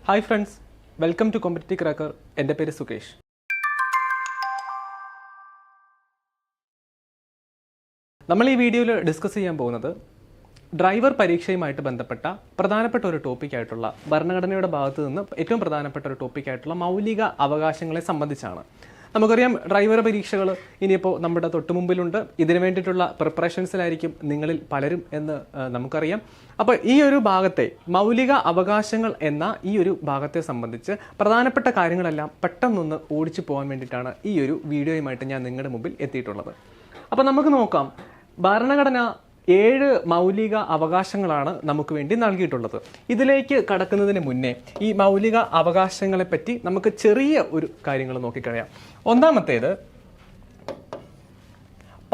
Hi friends, welcome to competitive cracker. എൻ്റെ പേര് സുകേഷ്. നമ്മൾ ഈ വീഡിയോയിൽ ഡിസ്കസ് ചെയ്യാൻ പോകുന്നത് ഡ്രൈവർ പരീക്ഷയുമായിട്ട് ബന്ധപ്പെട്ട പ്രധാനപ്പെട്ട ഒരു ടോപ്പിക്കായിട്ടുള്ള ഭരണഘടനയുടെ ഭാഗത്തു നിന്ന് ഏറ്റവും പ്രധാനപ്പെട്ട ഒരു ടോപ്പിക്കായിട്ടുള്ള മൗലിക അവകാശങ്ങളെ സംബന്ധിച്ചാണ്. നമുക്കറിയാം, ഡ്രൈവർ പരീക്ഷകൾ ഇനിയിപ്പോൾ നമ്മുടെ തൊട്ടുമുമ്പിലുണ്ട്. ഇതിനു വേണ്ടിയിട്ടുള്ള പ്രിപ്പറേഷൻസിലായിരിക്കും നിങ്ങളിൽ പലരും എന്ന് നമുക്കറിയാം. അപ്പോൾ ഈ ഒരു ഭാഗത്തെ മൗലിക അവകാശങ്ങൾ എന്ന ഈ ഒരു ഭാഗത്തെ സംബന്ധിച്ച് പ്രധാനപ്പെട്ട കാര്യങ്ങളെല്ലാം പെട്ടെന്നൊന്ന് ഓടിച്ചു പോകാൻ വേണ്ടിയിട്ടാണ് ഈ ഒരു വീഡിയോയുമായിട്ട് ഞാൻ നിങ്ങളുടെ മുമ്പിൽ എത്തിയിട്ടുള്ളത്. അപ്പോൾ നമുക്ക് നോക്കാം. ഭരണഘടന 7 മൗലിക അവകാശങ്ങളാണ് നമുക്ക് വേണ്ടി നൽകിയിട്ടുള്ളത്. ഇതിലേക്ക് കടക്കുന്നതിന് മുന്നേ ഈ മൗലിക അവകാശങ്ങളെ പറ്റി നമുക്ക് ചെറിയ ഒരു കാര്യങ്ങൾ നോക്കിക്കഴിയാം. ഒന്നാമത്തേത്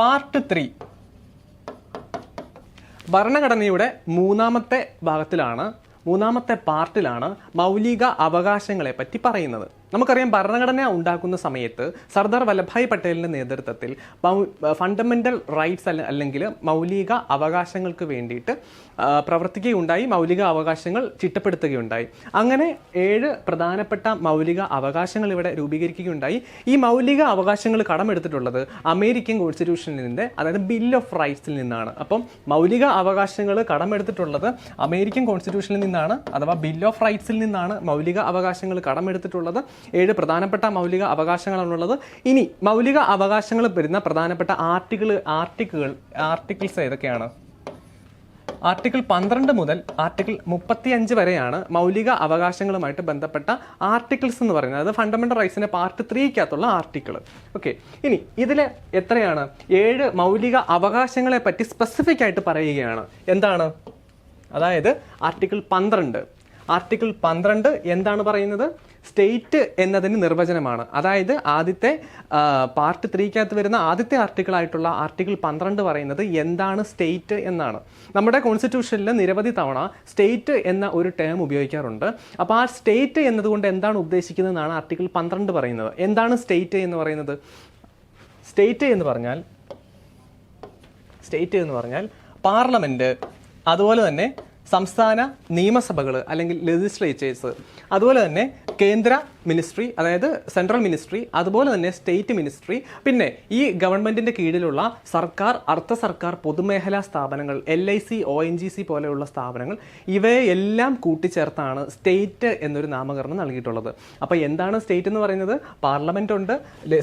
പാർട്ട് 3 ഭരണഘടനയുടെ മൂന്നാമത്തെ പാർട്ടിലാണ് മൗലിക അവകാശങ്ങളെ പറ്റി പറയുന്നത്. നമുക്കറിയാം, ഭരണഘടന ഉണ്ടാക്കുന്ന സമയത്ത് സർദാർ വല്ലഭായ് പട്ടേലിന്റെ നേതൃത്വത്തിൽ ഫണ്ടമെന്റൽ റൈറ്റ്സ് അല്ലെങ്കിൽ മൗലിക അവകാശങ്ങൾക്ക് വേണ്ടിയിട്ട് പ്രവർത്തിക്കുകയുണ്ടായി, മൗലിക അവകാശങ്ങൾ ചിട്ടപ്പെടുത്തുകയുണ്ടായി. അങ്ങനെ 7 പ്രധാനപ്പെട്ട മൗലിക അവകാശങ്ങൾ ഇവിടെ രൂപീകരിക്കുകയുണ്ടായി. ഈ മൗലിക അവകാശങ്ങൾ കടമെടുത്തിട്ടുള്ളത് അമേരിക്കൻ കോൺസ്റ്റിറ്റ്യൂഷനിൽ നിന്ന്, അതായത് ബിൽ ഓഫ് റൈറ്റ്സിൽ നിന്നാണ്. അപ്പം മൗലിക അവകാശങ്ങൾ കടമെടുത്തിട്ടുള്ളത് അമേരിക്കൻ കോൺസ്റ്റിറ്റ്യൂഷനിൽ നിന്നാണ്, അഥവാ ബിൽ ഓഫ് റൈറ്റ്സിൽ നിന്നാണ് മൗലിക അവകാശങ്ങൾ കടമെടുത്തിട്ടുള്ളത്. 7 പ്രധാനപ്പെട്ട മൗലിക അവകാശങ്ങളാണുള്ളത്. ഇനി മൗലിക അവകാശങ്ങൾ വരുന്ന പ്രധാനപ്പെട്ട ആർട്ടിക്കിൾസ് ഏതൊക്കെയാണ്? ആർട്ടിക്കിൾ 12 മുതൽ ആർട്ടിക്കിൾ 35 വരെയാണ് മൗലിക അവകാശങ്ങളുമായിട്ട് ബന്ധപ്പെട്ട ആർട്ടിക്കിൾസ് എന്ന് പറയുന്നത്. അത് ഫണ്ടമെന്റൽ റൈറ്റ്സിന്റെ പാർട്ട് 3-ക്കകത്തുള്ള ആർട്ടിക്കിൾ. ഓക്കെ, ഇനി ഇതിൽ എത്രയാണ്? 7 മൗലിക അവകാശങ്ങളെ പറ്റി സ്പെസിഫിക് ആയിട്ട് പറയുകയാണ്. എന്താണ്? അതായത് ആർട്ടിക്കിൾ 12 എന്താണ് പറയുന്നത്? സ്റ്റേറ്റ് എന്നതിന് നിർവചനമാണ്. അതായത് ആദ്യത്തെ പാർട്ട് 3-ക്കകത്ത് വരുന്ന ആദ്യത്തെ ആർട്ടിക്കിളായിട്ടുള്ള ആർട്ടിക്കിൾ 12 പറയുന്നത് എന്താണ് സ്റ്റേറ്റ് എന്നാണ്. നമ്മുടെ കോൺസ്റ്റിറ്റ്യൂഷനിൽ നിരവധി തവണ സ്റ്റേറ്റ് എന്ന ഒരു ടേം ഉപയോഗിക്കാറുണ്ട്. അപ്പോൾ ആ സ്റ്റേറ്റ് എന്നതുകൊണ്ട് എന്താണ് ഉദ്ദേശിക്കുന്നതെന്നാണ് ആർട്ടിക്കിൾ 12 പറയുന്നത്. എന്താണ് സ്റ്റേറ്റ് എന്ന് പറയുന്നത്? സ്റ്റേറ്റ് എന്ന് പറഞ്ഞാൽ പാർലമെന്റ്, അതുപോലെ തന്നെ സംസ്ഥാന നിയമസഭകൾ അല്ലെങ്കിൽ ലെജിസ്ലേച്ചേഴ്സ്, അതുപോലെ തന്നെ കേന്ദ്ര മിനിസ്ട്രി, അതായത് സെൻട്രൽ മിനിസ്ട്രി, അതുപോലെ തന്നെ സ്റ്റേറ്റ് മിനിസ്ട്രി, പിന്നെ ഈ ഗവൺമെന്റിന്റെ കീഴിലുള്ള സർക്കാർ, അർദ്ധ സർക്കാർ പൊതുമേഖലാ സ്ഥാപനങ്ങൾ, LIC, ONGC പോലെയുള്ള സ്ഥാപനങ്ങൾ, ഇവയെല്ലാം കൂട്ടിച്ചേർത്താണ് സ്റ്റേറ്റ് എന്നൊരു നാമകരണം നൽകിയിട്ടുള്ളത്. അപ്പോൾ എന്താണ് സ്റ്റേറ്റ് എന്ന് പറയുന്നത്? പാർലമെന്റ് ഉണ്ട്,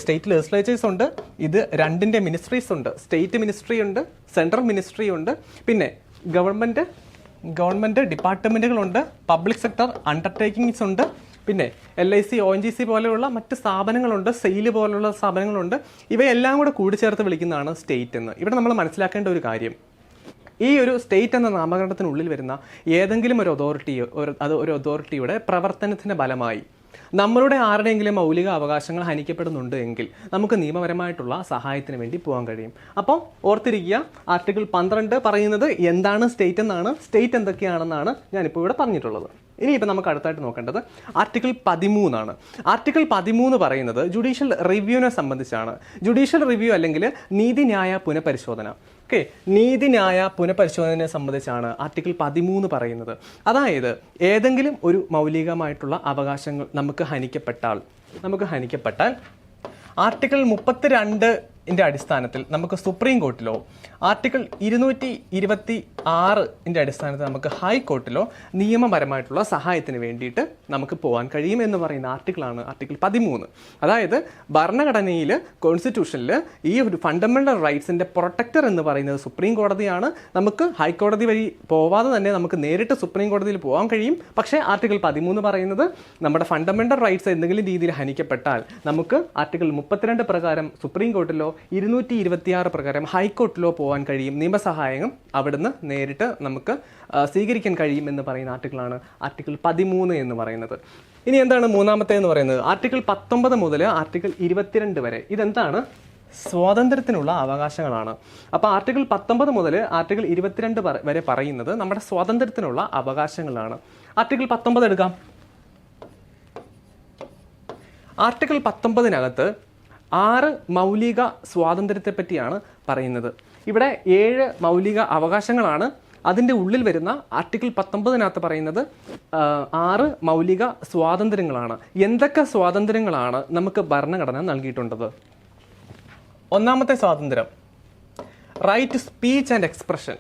സ്റ്റേറ്റ് ലെജിസ്ലേച്ചേഴ്സ് ഉണ്ട്, ഇത് 2ന്റെ മിനിസ്ട്രീസ് ഉണ്ട്, സ്റ്റേറ്റ് മിനിസ്ട്രി ഉണ്ട്, സെൻട്രൽ മിനിസ്ട്രി ഉണ്ട്, പിന്നെ ഗവൺമെന്റ് ഡിപ്പാർട്ട്മെന്റുകളുണ്ട്, പബ്ലിക് സെക്ടർ അണ്ടർടേക്കിങ്സ് ഉണ്ട്, പിന്നെ LIC, ONGC പോലെയുള്ള മറ്റ് സ്ഥാപനങ്ങളുണ്ട്, സെയില് പോലുള്ള സ്ഥാപനങ്ങളുണ്ട്. ഇവയെല്ലാം കൂടെ കൂടിച്ചേർത്ത് വിളിക്കുന്നതാണ് സ്റ്റേറ്റ് എന്ന്. ഇവിടെ നമ്മൾ മനസ്സിലാക്കേണ്ട ഒരു കാര്യം, ഈ ഒരു സ്റ്റേറ്റ് എന്ന നാമകരണത്തിനുള്ളിൽ വരുന്ന ഏതെങ്കിലും ഒരു അതോറിറ്റിയുടെ പ്രവർത്തനത്തിന്റെ ഫലമായി നമ്മളുടെ ആരുടെയെങ്കിലും മൗലിക അവകാശങ്ങൾ ഹനിക്കപ്പെടുന്നുണ്ട് എങ്കിൽ നമുക്ക് നിയമപരമായിട്ടുള്ള സഹായത്തിന് വേണ്ടി പോകാൻ കഴിയും. അപ്പോൾ ഓർത്തിരിക്കുക, ആർട്ടിക്കിൾ 12 പറയുന്നത് എന്താണ് സ്റ്റേറ്റ് എന്നാണ്, സ്റ്റേറ്റ് എന്തൊക്കെയാണെന്നാണ് ഞാനിപ്പോൾ ഇവിടെ പറഞ്ഞിട്ടുള്ളത്. ഇനിയിപ്പോൾ നമുക്ക് അടുത്തായിട്ട് നോക്കേണ്ടത് ആർട്ടിക്കിൾ 13 ആർട്ടിക്കിൾ 13 പറയുന്നത് ജുഡീഷ്യൽ റിവ്യൂവിനെ സംബന്ധിച്ചാണ്. ജുഡീഷ്യൽ റിവ്യൂ അല്ലെങ്കിൽ നീതിന്യായ പുനഃപരിശോധന. ഓക്കെ, നീതിന്യായ പുനഃപരിശോധനയെ സംബന്ധിച്ചാണ് ആർട്ടിക്കിൾ 13 പറയുന്നത്. അതായത് ഏതെങ്കിലും ഒരു മൗലികമായിട്ടുള്ള അവകാശങ്ങൾ നമുക്ക് ഹനിക്കപ്പെട്ടാൽ ആർട്ടിക്കിൾ 32-ന്റെ അടിസ്ഥാനത്തിൽ നമുക്ക് സുപ്രീം കോർട്ടിലോ ആർട്ടിക്കിൾ 226-ന്റെ അടിസ്ഥാനത്തിൽ നമുക്ക് ഹൈക്കോർട്ടിലോ നിയമപരമായിട്ടുള്ള സഹായത്തിന് വേണ്ടിയിട്ട് നമുക്ക് പോകാൻ കഴിയും എന്ന് പറയുന്ന ആർട്ടിക്കിളാണ് ആർട്ടിക്കിൾ 13. അതായത് ഭരണഘടനയിൽ, കോൺസ്റ്റിറ്റ്യൂഷനിൽ ഈ ഒരു ഫണ്ടമെന്റൽ റൈറ്റ്സിന്റെ പ്രൊട്ടക്ടർ എന്ന് പറയുന്നത് സുപ്രീം കോടതിയാണ്. നമുക്ക് ഹൈക്കോടതി വഴി പോവാതെ തന്നെ നമുക്ക് നേരിട്ട് സുപ്രീം കോടതിയിൽ പോകാൻ കഴിയും. പക്ഷേ ആർട്ടിക്കിൾ 13 പറയുന്നത് നമ്മുടെ ഫണ്ടമെന്റൽ റൈറ്റ്സ് എന്തെങ്കിലും രീതിയിൽ ഹനിക്കപ്പെട്ടാൽ നമുക്ക് ആർട്ടിക്കിൾ 32 പ്രകാരം സുപ്രീം കോർട്ടിലോ 226 പ്രകാരം ഹൈക്കോർട്ടിലോ പോകാൻ കഴിയും. നിയമസഹായം അവിടുന്ന് നേരിട്ട് നമുക്ക് സ്വീകരിക്കാൻ കഴിയും എന്ന് പറയുന്ന ആർട്ടിക്കിളാണ് ആർട്ടിക്കിൾ 13 എന്ന് പറയുന്നത്. ഇനി എന്താണ് മൂന്നാമത്തെ എന്ന് പറയുന്നത്? ആർട്ടിക്കിൾ 19 മുതൽ ആർട്ടിക്കിൾ 22 വരെ. ഇതെന്താണ്? സ്വാതന്ത്ര്യത്തിനുള്ള അവകാശങ്ങളാണ്. അപ്പോൾ ആർട്ടിക്കിൾ 19 മുതൽ ആർട്ടിക്കിൾ 22 വരെ പറയുന്നത് നമ്മുടെ സ്വാതന്ത്ര്യത്തിനുള്ള അവകാശങ്ങളാണ്. ആർട്ടിക്കിൾ 19 എടുക്കാം. ആർട്ടിക്കിൾ 19-നകത്ത് 6 മൗലിക സ്വാതന്ത്ര്യത്തെ പറ്റിയാണ് പറയുന്നത്. ഇവിടെ 7 മൗലിക അവകാശങ്ങളാണ്. അതിൻ്റെ ഉള്ളിൽ വരുന്ന ആർട്ടിക്കിൾ 19 പറയുന്നത് 6 മൗലിക സ്വാതന്ത്ര്യങ്ങളാണ്. എന്തൊക്കെ സ്വാതന്ത്ര്യങ്ങളാണ് നമുക്ക് ഭരണഘടന നൽകിയിട്ടുള്ളത്? ഒന്നാമത്തെ സ്വാതന്ത്ര്യം right to speech and expression.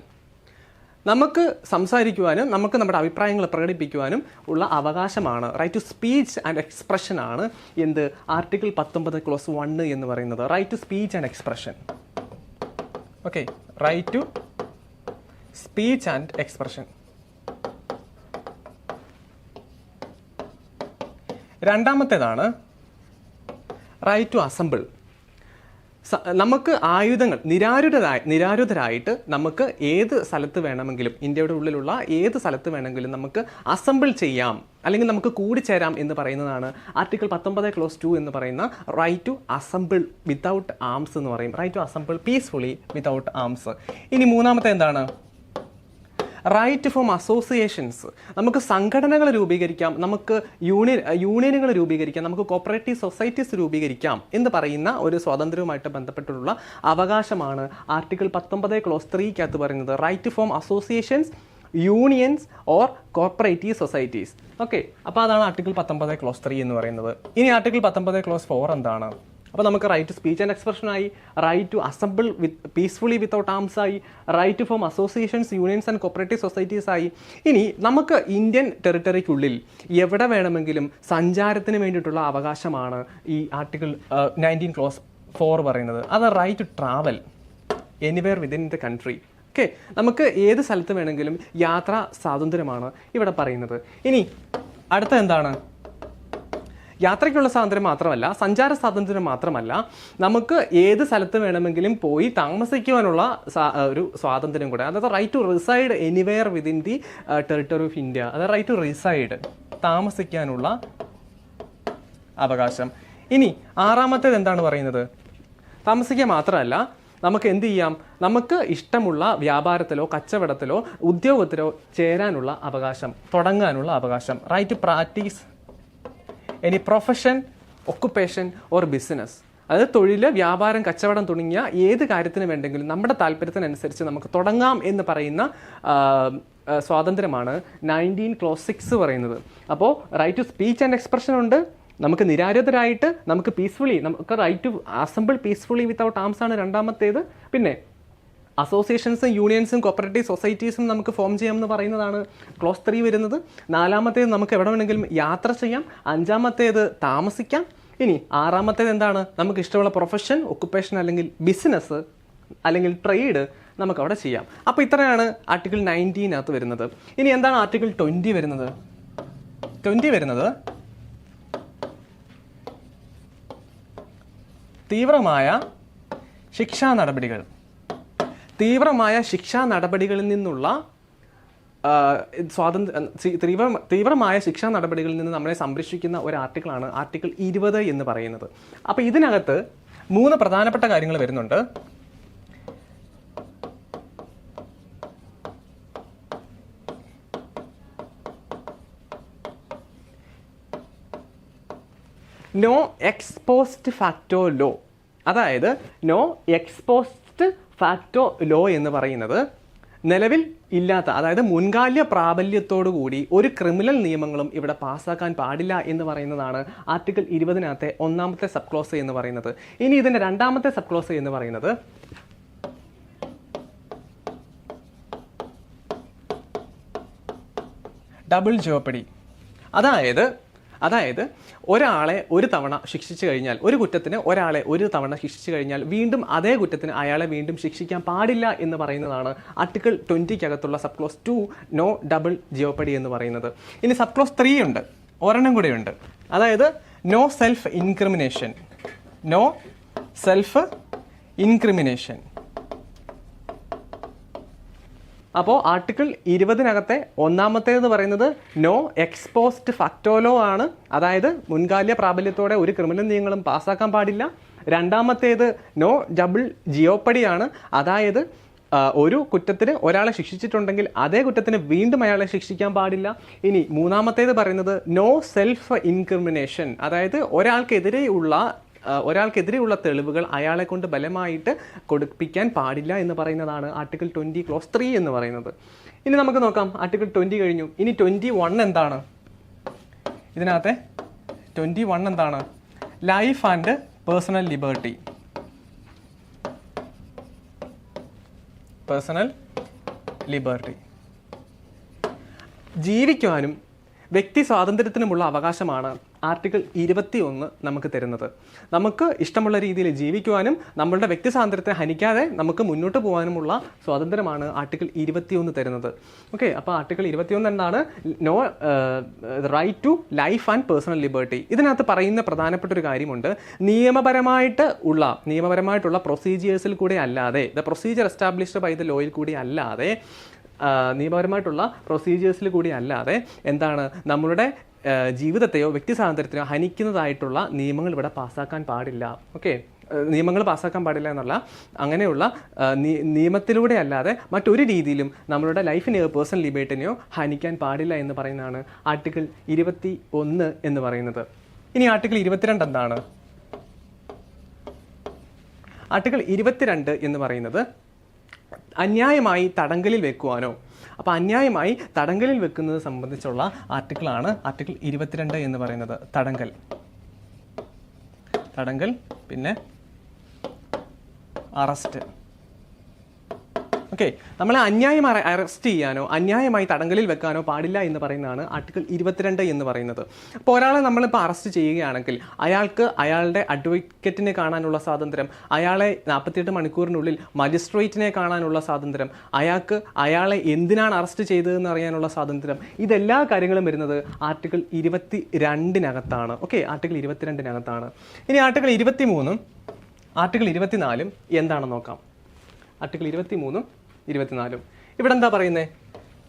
നമുക്ക് സംസാരിക്കുവാനും നമുക്ക് നമ്മുടെ അഭിപ്രായങ്ങൾ പ്രകടിപ്പിക്കുവാനും ഉള്ള അവകാശമാണ്. Right to speech and expression ആണ് എന്ത് ആർട്ടിക്കിൾ 19 ക്ലോസ് 1 എന്ന് പറയുന്നത്. Right to speech and expression. Okay, right to speech and expression. രണ്ടാമത്തേതാണ് റൈറ്റ് ടു അസംബിൾ. നമുക്ക് ആയുധങ്ങൾ നിരായുധരായിട്ട് നമുക്ക് ഏത് സ്ഥലത്ത് വേണമെങ്കിലും, ഇന്ത്യയുടെ ഉള്ളിലുള്ള ഏത് സ്ഥലത്ത് വേണമെങ്കിലും നമുക്ക് അസംബിൾ ചെയ്യാം, അല്ലെങ്കിൽ നമുക്ക് കൂടിച്ചേരാം എന്ന് പറയുന്നതാണ് ആർട്ടിക്കിൾ 19 ക്ലോസ് 2 എന്ന് പറയുന്ന right to assemble without arms എന്ന് പറയും. Right to assemble peacefully without arms. ഇനി മൂന്നാമത്തെ എന്താണ്? Right to form associations. നമുക്ക് സംഘടനകൾ രൂപീകരിക്കാം, നമുക്ക് യൂണിയനുകൾ രൂപീകരിക്കാം, നമുക്ക് കോപ്പറേറ്റീവ് സൊസൈറ്റീസ് രൂപീകരിക്കാം എന്ന് പറയുന്ന ഒരു സ്വാതന്ത്ര്യവുമായിട്ട് ബന്ധപ്പെട്ടുള്ള അവകാശമാണ് ആർട്ടിക്കിൾ 19 ക്ലോസ് 3 പറയുന്നത്. Right to form associations, unions or cooperative societies. Okay, അപ്പോൾ അതാണ് ആർട്ടിക്കിൾ 19 ക്ലോസ് 3 എന്ന് പറയുന്നത്. ഇനി ആർട്ടിക്കിൾ 19 ക്ലോസ് 4 എന്താണ്? അപ്പോൾ നമുക്ക് right to speech and expression ആയി, right to assemble peacefully without arms ആയി, right to form associations, unions and cooperative societies ആയി. ഇനി നമുക്ക് ഇന്ത്യൻ ടെറിട്ടറിക്കുള്ളിൽ എവിടെ വേണമെങ്കിലും സഞ്ചാരത്തിന് വേണ്ടിയിട്ടുള്ള അവകാശമാണ് ഈ ആർട്ടിക്കിൾ 19 ക്ലോസ് 4 പറയുന്നത്. അത് right to travel anywhere within the country. Okay, നമുക്ക് ഏത് സ്ഥലത്ത് വേണമെങ്കിലും യാത്രാ സ്വാതന്ത്ര്യമാണ് ഇവിടെ പറയുന്നത്. ഇനി അടുത്ത എന്താണ്? യാത്രയ്ക്കുള്ള സ്വാതന്ത്ര്യം മാത്രമല്ല, സഞ്ചാര സ്വാതന്ത്ര്യം മാത്രമല്ല, നമുക്ക് ഏത് സ്ഥലത്ത് വേണമെങ്കിലും പോയി താമസിക്കുവാനുള്ള ഒരു സ്വാതന്ത്ര്യം കൂടെ. അതായത് right to reside anywhere within the territory of India. അതായത് റൈറ്റ് ടു റിസൈഡ്, താമസിക്കാനുള്ള അവകാശം. ഇനി ആറാമത്തേത് എന്താണ് പറയുന്നത്? താമസിക്കുക മാത്രമല്ല, നമുക്ക് എന്ത് ചെയ്യാം? നമുക്ക് ഇഷ്ടമുള്ള വ്യാപാരത്തിലോ കച്ചവടത്തിലോ ഉദ്യോഗത്തിലോ ചേരാനുള്ള അവകാശം, തുടങ്ങാനുള്ള അവകാശം. Right to practise any profession, occupation or business. അതായത് തൊഴിൽ, വ്യാപാരം, കച്ചവടം തുടങ്ങിയ ഏത് കാര്യത്തിന് വേണ്ടെങ്കിലും നമ്മുടെ താല്പര്യത്തിനനുസരിച്ച് നമുക്ക് തുടങ്ങാം എന്ന് പറയുന്ന സ്വാതന്ത്ര്യമാണ് 19 ക്ലോസ് 6 പറയുന്നത്. അപ്പോൾ right to speech and expression ഉണ്ട്, നമുക്ക് നിരായുധരായിട്ട് നമുക്ക് പീസ്ഫുള്ളി, നമുക്ക് right to assemble peacefully without arms ആണ് രണ്ടാമത്തേത്. പിന്നെ അസോസിയേഷൻസും യൂണിയൻസും കോപ്പറേറ്റീവ് സൊസൈറ്റീസും നമുക്ക് ഫോം ചെയ്യാമെന്ന് പറയുന്നതാണ് ക്ലോസ് 3 വരുന്നത്. നാലാമത്തേത് നമുക്ക് എവിടെ വേണമെങ്കിലും യാത്ര ചെയ്യാം. അഞ്ചാമത്തേത് താമസിക്കാം. ഇനി ആറാമത്തേത് എന്താണ്? നമുക്ക് ഇഷ്ടമുള്ള പ്രൊഫഷൻ, ഒക്കുപ്പേഷൻ അല്ലെങ്കിൽ ബിസിനസ് അല്ലെങ്കിൽ ട്രേഡ് നമുക്ക് അവിടെ ചെയ്യാം. അപ്പോൾ ഇത്രയാണ് ആർട്ടിക്കിൾ 19 വരുന്നത്. ഇനി എന്താണ് ആർട്ടിക്കിൾ 20 വരുന്നത്? 20 വരുന്നത് തീവ്രമായ ശിക്ഷാ നടപടികൾ. തീവ്രമായ ശിക്ഷാ നടപടികളിൽ നിന്നുള്ള തീവ്രമായ ശിക്ഷാ നടപടികളിൽ നിന്ന് നമ്മളെ സംരക്ഷിക്കുന്ന ഒരു ആർട്ടിക്കിളാണ് ആർട്ടിക്കിൾ 20 എന്ന് പറയുന്നത്. അപ്പോൾ ഇതിനകത്ത് 3 പ്രധാനപ്പെട്ട കാര്യങ്ങൾ വരുന്നുണ്ട്. No ex post facto law. അതായത് നോ എക്സ്പോസ്റ്റ് ഫാക്ടോ ലോ എന്ന് പറയുന്നത് നിലവിൽ ഇല്ലാത്ത, അതായത് മുൻകാല പ്രാബല്യത്തോടു കൂടി ഒരു ക്രിമിനൽ നിയമങ്ങളും ഇവിടെ പാസ്സാക്കാൻ പാടില്ല എന്ന് പറയുന്നതാണ് ആർട്ടിക്കിൾ 20 ഒന്നാമത്തെ സബ് ക്ലോസ് എന്ന് പറയുന്നത്. ഇനി ഇതിൻ്റെ രണ്ടാമത്തെ സബ് ക്ലോസ് എന്ന് പറയുന്നത് ഡബിൾ ജോപ്പഡി. അതായത് ഒരാളെ ഒരു തവണ ശിക്ഷിച്ചു കഴിഞ്ഞാൽ, ഒരു കുറ്റത്തിന് ഒരാളെ ഒരു തവണ ശിക്ഷിച്ചു കഴിഞ്ഞാൽ വീണ്ടും അതേ കുറ്റത്തിന് അയാളെ വീണ്ടും ശിക്ഷിക്കാൻ പാടില്ല എന്ന് പറയുന്നതാണ് article 20 sub clause 2 no double jeopardy എന്ന് പറയുന്നത്. ഇനി സബ് ക്ലോസ് 3 ഉണ്ട്, ഒരെണ്ണം കൂടെയുണ്ട്. അതായത് no self incrimination. No self incrimination. അപ്പോൾ ആർട്ടിക്കിൾ 20 ഒന്നാമത്തേന്ന് പറയുന്നത് നോ എക്സ്പോസ്റ്റ് ഫാക്ടോലോ ആണ്. അതായത് മുൻകാല പ്രാബല്യത്തോടെ ഒരു ക്രിമിനൽ നിയമങ്ങളും പാസ്സാക്കാൻ പാടില്ല. രണ്ടാമത്തേത് നോ ഡബിൾ ജിയോപ്പഡിയാണ്. അതായത് ഒരു കുറ്റത്തിന് ഒരാളെ ശിക്ഷിച്ചിട്ടുണ്ടെങ്കിൽ അതേ കുറ്റത്തിന് വീണ്ടും അയാളെ ശിക്ഷിക്കാൻ പാടില്ല. ഇനി മൂന്നാമത്തേത് പറയുന്നത് നോ സെൽഫ് ഇൻക്രിമിനേഷൻ. അതായത് ഒരാൾക്കെതിരെയുള്ള തെളിവുകൾ അയാളെ കൊണ്ട് ബലമായിട്ട് കൊടുപ്പിക്കാൻ പാടില്ല എന്ന് പറയുന്നതാണ് ആർട്ടിക്കിൾ 20 ക്ലോസ് 3 എന്ന് പറയുന്നത്. ഇനി നമുക്ക് നോക്കാം, ആർട്ടിക്കിൾ 20 കഴിഞ്ഞു. ഇനി 21 എന്താണ്? ഇതിനകത്തെ 21 എന്താണ്? Life and personal liberty. Personal liberty, ജീവിക്കുവാനും വ്യക്തി സ്വാതന്ത്ര്യത്തിനുമുള്ള അവകാശമാണ് ആർട്ടിക്കിൾ 21 നമുക്ക് തരുന്നത്. നമുക്ക് ഇഷ്ടമുള്ള രീതിയിൽ ജീവിക്കുവാനും നമ്മളുടെ വ്യക്തി സ്വാതന്ത്ര്യത്തെ ഹനിക്കാതെ നമുക്ക് മുന്നോട്ട് പോകാനുമുള്ള സ്വാതന്ത്ര്യമാണ് ആർട്ടിക്കിൾ 21 തരുന്നത്. ഓക്കെ, അപ്പോൾ ആർട്ടിക്കിൾ 21 എന്താണ്? No right to life and personal liberty. ഇതിനകത്ത് പറയുന്ന പ്രധാനപ്പെട്ട ഒരു കാര്യമുണ്ട്. നിയമപരമായിട്ടുള്ള പ്രൊസീജിയേഴ്സിൽ കൂടെ അല്ലാതെ, the procedure established by the ലോയിൽ കൂടി അല്ലാതെ, നിയമപരമായിട്ടുള്ള പ്രൊസീജിയേഴ്സിൽ കൂടി അല്ലാതെ എന്താണ് നമ്മളുടെ ജീവിതത്തെയോ വ്യക്തി സ്വാതന്ത്ര്യത്തെയോ ഹനിക്കുന്നതായിട്ടുള്ള നിയമങ്ങൾ ഇവിടെ പാസ്സാക്കാൻ പാടില്ല. ഓക്കെ, നിയമങ്ങൾ പാസ്സാക്കാൻ പാടില്ല എന്നുള്ള അങ്ങനെയുള്ള നിയമത്തിലൂടെ അല്ലാതെ മറ്റൊരു രീതിയിലും നമ്മളുടെ ലൈഫിനെയോ പേഴ്സണൽ ലിബർട്ടിനെയോ ഹനിക്കാൻ പാടില്ല എന്ന് പറയുന്നതാണ് ആർട്ടിക്കിൾ 21 എന്ന് പറയുന്നത്. ഇനി ആർട്ടിക്കിൾ 22 എന്താണ്? ആർട്ടിക്കിൾ 22 എന്ന് പറയുന്നത് അന്യായമായി തടങ്കലിൽ വെക്കുവാനോ, അപ്പോൾ അന്യായമായി തടങ്കലിൽ വെക്കുന്നത് സംബന്ധിച്ചുള്ള ആർട്ടിക്കിളാണ് ആർട്ടിക്കിൾ 22 എന്ന് പറയുന്നത്. തടങ്കൽ പിന്നെ അറസ്റ്റ്. ഓക്കെ, നമ്മളെ അന്യായമായി അറസ്റ്റ് ചെയ്യാനോ അന്യായമായി തടങ്കലിൽ വെക്കാനോ പാടില്ല എന്ന് പറയുന്നതാണ് ആർട്ടിക്കിൾ 22 എന്ന് പറയുന്നത്. അപ്പോൾ ഒരാളെ നമ്മളിപ്പോൾ അറസ്റ്റ് ചെയ്യുകയാണെങ്കിൽ അയാൾക്ക് അയാളുടെ അഡ്വക്കേറ്റിനെ കാണാനുള്ള സ്വാതന്ത്ര്യം, അയാളെ 48 മണിക്കൂറിനുള്ളിൽ മജിസ്ട്രേറ്റിനെ കാണാനുള്ള സ്വാതന്ത്ര്യം, അയാളെ എന്തിനാണ് അറസ്റ്റ് ചെയ്തതെന്ന് അറിയാനുള്ള സ്വാതന്ത്ര്യം, ഇതെല്ലാ കാര്യങ്ങളും വരുന്നത് ആർട്ടിക്കിൾ 22-നകത്താണ്. ഓക്കെ, ആർട്ടിക്കിൾ 22-നകത്താണ്. ഇനി ആർട്ടിക്കിൾ 23-ഉം ആർട്ടിക്കിൾ 24-ഉം എന്താണെന്ന് നോക്കാം. ആർട്ടിക്കിൾ 23-ഉം 24-ഉം ഇവിടെ എന്താ പറയുന്നത്?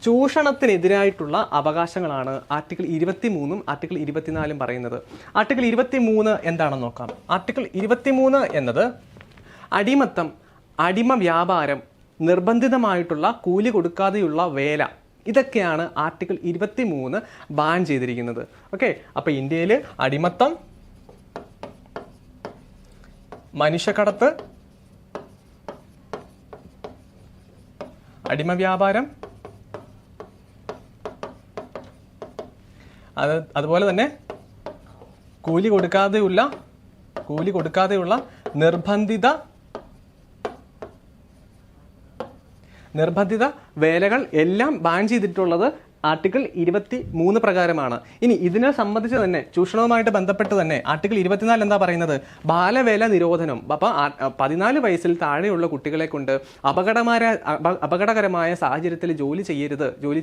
ചൂഷണത്തിനെതിരായിട്ടുള്ള അവകാശങ്ങളാണ് ആർട്ടിക്കിൾ 23-ഉം ആർട്ടിക്കിൾ 24-ഉം പറയുന്നത്. ആർട്ടിക്കിൾ 23 എന്താണെന്ന് നോക്കാം. ആർട്ടിക്കിൾ 23 എന്നത് അടിമത്തം, അടിമ വ്യാപാരം, നിർബന്ധിതമായിട്ടുള്ള കൂലി കൊടുക്കാതെയുള്ള വേല, ഇതൊക്കെയാണ് ആർട്ടിക്കിൾ 23 ബാൻ ചെയ്തിരിക്കുന്നത്. ഓക്കെ, അപ്പോൾ ഇന്ത്യയിൽ അടിമത്തം, മനുഷ്യക്കടത്ത്, അടിമ വ്യാപാരം, അതുപോലെ തന്നെ കൂലി കൊടുക്കാതെയുള്ള നിർബന്ധിത വേലകൾ എല്ലാം ബാൻ ചെയ്തിട്ടുള്ളത് ആർട്ടിക്കിൾ 23 പ്രകാരമാണ്. ഇനി ഇതിനെ സംബന്ധിച്ച് തന്നെ ചൂഷണവുമായിട്ട് ബന്ധപ്പെട്ട് തന്നെ ആർട്ടിക്കിൾ 24 എന്താ പറയുന്നത്? ബാലവേല നിരോധനം. അപ്പോൾ 14 വയസ്സിൽ താഴെയുള്ള കുട്ടികളെ കൊണ്ട് അപകടകരമായ സാഹചര്യത്തിൽ ജോലി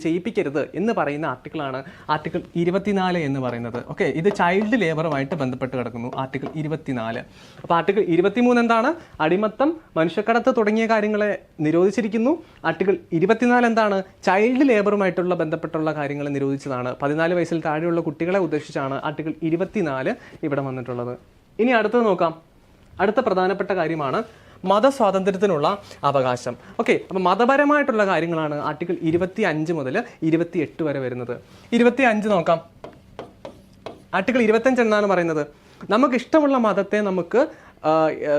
ചെയ്യിപ്പിക്കരുത് എന്ന് പറയുന്ന ആർട്ടിക്കിളാണ് ആർട്ടിക്കിൾ 24 എന്ന് പറയുന്നത്. ഓക്കെ, ഇത് ചൈൽഡ് ലേബറുമായിട്ട് ബന്ധപ്പെട്ട് കിടക്കുന്നു ആർട്ടിക്കിൾ 24. അപ്പോൾ ആർട്ടിക്കിൾ 23 എന്താണ്? അടിമത്തം, മനുഷ്യക്കടത്ത് തുടങ്ങിയ കാര്യങ്ങളെ നിരോധിച്ചിരിക്കുന്നു. ആർട്ടിക്കിൾ 24 എന്താണ്? ചൈൽഡ് ലേബറുമായിട്ടുള്ള ബന്ധപ്പെട്ടുള്ള കാര്യങ്ങൾ നിരോധിച്ചതാണ്. 14 വയസ്സിൽ താഴെയുള്ള കുട്ടികളെ ഉദ്ദേശിച്ചാണ് ആർട്ടിക്കിൾ 24 ഇവിടെ വന്നിട്ടുള്ളത്. ഇനി അടുത്തത് നോക്കാം. അടുത്ത പ്രധാനപ്പെട്ട കാര്യമാണ് മതസ്വാതന്ത്ര്യത്തിനുള്ള അവകാശം. ഓക്കെ, അപ്പോൾ മതപരമായിട്ടുള്ള കാര്യങ്ങളാണ് ആർട്ടിക്കിൾ 25 മുതൽ 28 വരെ വരുന്നത്. 25 നോക്കാം. ആർട്ടിക്കിൾ 25 എന്താണ് പറയുന്നത്? നമുക്ക് ഇഷ്ടമുള്ള മതത്തെ നമുക്ക്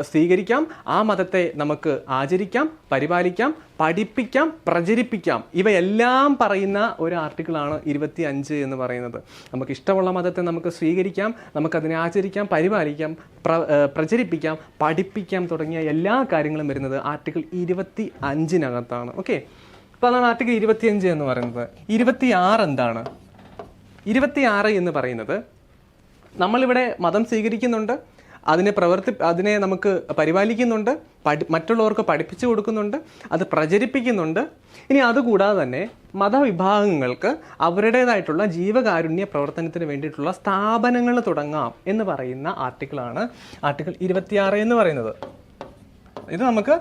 സ്വീകരിക്കാം, ആ മതത്തെ നമുക്ക് ആചരിക്കാം, പരിപാലിക്കാം, പഠിപ്പിക്കാം, പ്രചരിപ്പിക്കാം, ഇവയെല്ലാം പറയുന്ന ഒരു ആർട്ടിക്കിളാണ് 25 എന്ന് പറയുന്നത്. നമുക്ക് ഇഷ്ടമുള്ള മതത്തെ നമുക്ക് സ്വീകരിക്കാം, നമുക്കതിനെ ആചരിക്കാം, പരിപാലിക്കാം, പ്രചരിപ്പിക്കാം, പഠിപ്പിക്കാം തുടങ്ങിയ എല്ലാ കാര്യങ്ങളും വരുന്നത് ആർട്ടിക്കിൾ 25-നകത്താണ്. ഓക്കെ, അപ്പോൾ അതാണ് ആർട്ടിക്കിൾ 25 എന്ന് പറയുന്നത്. 26 എന്താണ്? 26 എന്ന് പറയുന്നത് നമ്മളിവിടെ മതം സ്വീകരിക്കുന്നുണ്ട്, അതിനെ നമുക്ക് പരിപാലിക്കുന്നുണ്ട്, മറ്റുള്ളവർക്ക് പഠിപ്പിച്ചു കൊടുക്കുന്നുണ്ട്, അത് പ്രചരിപ്പിക്കുന്നുണ്ട്. ഇനി അതുകൂടാതെ തന്നെ മതവിഭാഗങ്ങൾക്ക് അവരുടേതായിട്ടുള്ള ജീവകാരുണ്യ പ്രവർത്തനത്തിന് വേണ്ടിയിട്ടുള്ള സ്ഥാപനങ്ങൾ തുടങ്ങാം എന്ന് പറയുന്ന ആർട്ടിക്കിളാണ് ആർട്ടിക്കിൾ 26 എന്ന് പറയുന്നത്. ഇത് നമുക്ക്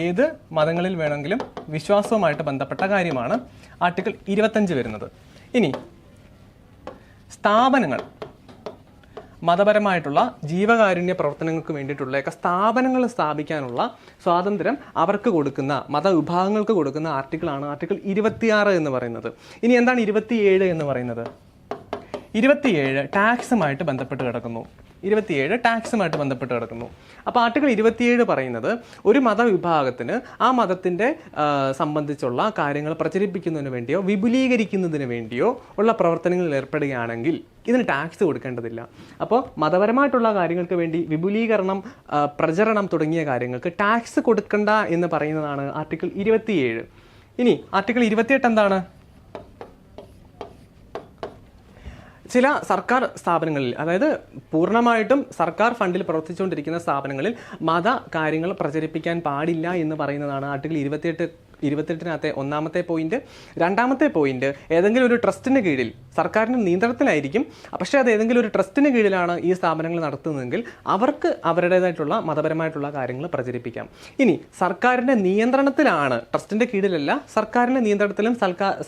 ഏത് മതങ്ങളിൽ വേണമെങ്കിലും വിശ്വാസവുമായിട്ട് ബന്ധപ്പെട്ട കാര്യമാണ് ആർട്ടിക്കിൾ 25 വരുന്നത്. ഇനി സ്ഥാപനങ്ങൾ, മതപരമായിട്ടുള്ള ജീവകാരുണ്യ പ്രവർത്തനങ്ങൾക്ക് വേണ്ടിയിട്ടുള്ളതൊക്കെ സ്ഥാപനങ്ങൾ സ്ഥാപിക്കാനുള്ള സ്വാതന്ത്ര്യം അവർക്ക് കൊടുക്കുന്ന, മതവിഭാഗങ്ങൾക്ക് കൊടുക്കുന്ന ആർട്ടിക്കിളാണ് ആർട്ടിക്കിൾ 26 എന്ന് പറയുന്നത്. ഇനി എന്താണ് 27 എന്ന് പറയുന്നത്? 27 ടാക്സുമായിട്ട് ബന്ധപ്പെട്ട് കിടക്കുന്നു. 27 ടാക്സുമായിട്ട് ബന്ധപ്പെട്ട് കിടക്കുന്നു. അപ്പോൾ ആർട്ടിക്കിൾ 27 പറയുന്നത് ഒരു മതവിഭാഗത്തിന് ആ മതത്തിൻ്റെ സംബന്ധിച്ചുള്ള കാര്യങ്ങൾ പ്രചരിപ്പിക്കുന്നതിന് വേണ്ടിയോ വിപുലീകരിക്കുന്നതിന് വേണ്ടിയോ ഉള്ള പ്രവർത്തനങ്ങളിൽ ഏർപ്പെടുകയാണെങ്കിൽ ഇതിന് ടാക്സ് കൊടുക്കേണ്ടതില്ല. അപ്പോൾ മതപരമായിട്ടുള്ള കാര്യങ്ങൾക്ക് വേണ്ടി വിപുലീകരണം, പ്രചരണം തുടങ്ങിയ കാര്യങ്ങൾക്ക് ടാക്സ് കൊടുക്കണ്ട എന്ന് പറയുന്നതാണ് ആർട്ടിക്കിൾ 27. ഇനി ആർട്ടിക്കിൾ 28 എന്താണ്? ചില സർക്കാർ സ്ഥാപനങ്ങളിൽ, അതായത് പൂർണ്ണമായിട്ടും സർക്കാർ ഫണ്ടിൽ പ്രവർത്തിച്ചുകൊണ്ടിരിക്കുന്ന സ്ഥാപനങ്ങളിൽ മത കാര്യങ്ങൾ പ്രചരിപ്പിക്കാൻ പാടില്ല എന്ന് പറയുന്നതാണ് ആർട്ടിക്കിൾ 28-നകത്തെ ഒന്നാമത്തെ പോയിന്റ്. രണ്ടാമത്തെ പോയിന്റ്, ഏതെങ്കിലും ഒരു ട്രസ്റ്റിന് കീഴിൽ, സർക്കാരിൻ്റെ നിയന്ത്രണത്തിലായിരിക്കും, പക്ഷേ അത് ഏതെങ്കിലും ഒരു ട്രസ്റ്റിന് കീഴിലാണ് ഈ സ്ഥാപനങ്ങൾ നടത്തുന്നതെങ്കിൽ അവർക്ക് അവരുടേതായിട്ടുള്ള മതപരമായിട്ടുള്ള കാര്യങ്ങൾ പ്രചരിപ്പിക്കാം. ഇനി സർക്കാരിൻ്റെ നിയന്ത്രണത്തിലാണ്, ട്രസ്റ്റിൻ്റെ കീഴിലല്ല, സർക്കാരിൻ്റെ നിയന്ത്രണത്തിലും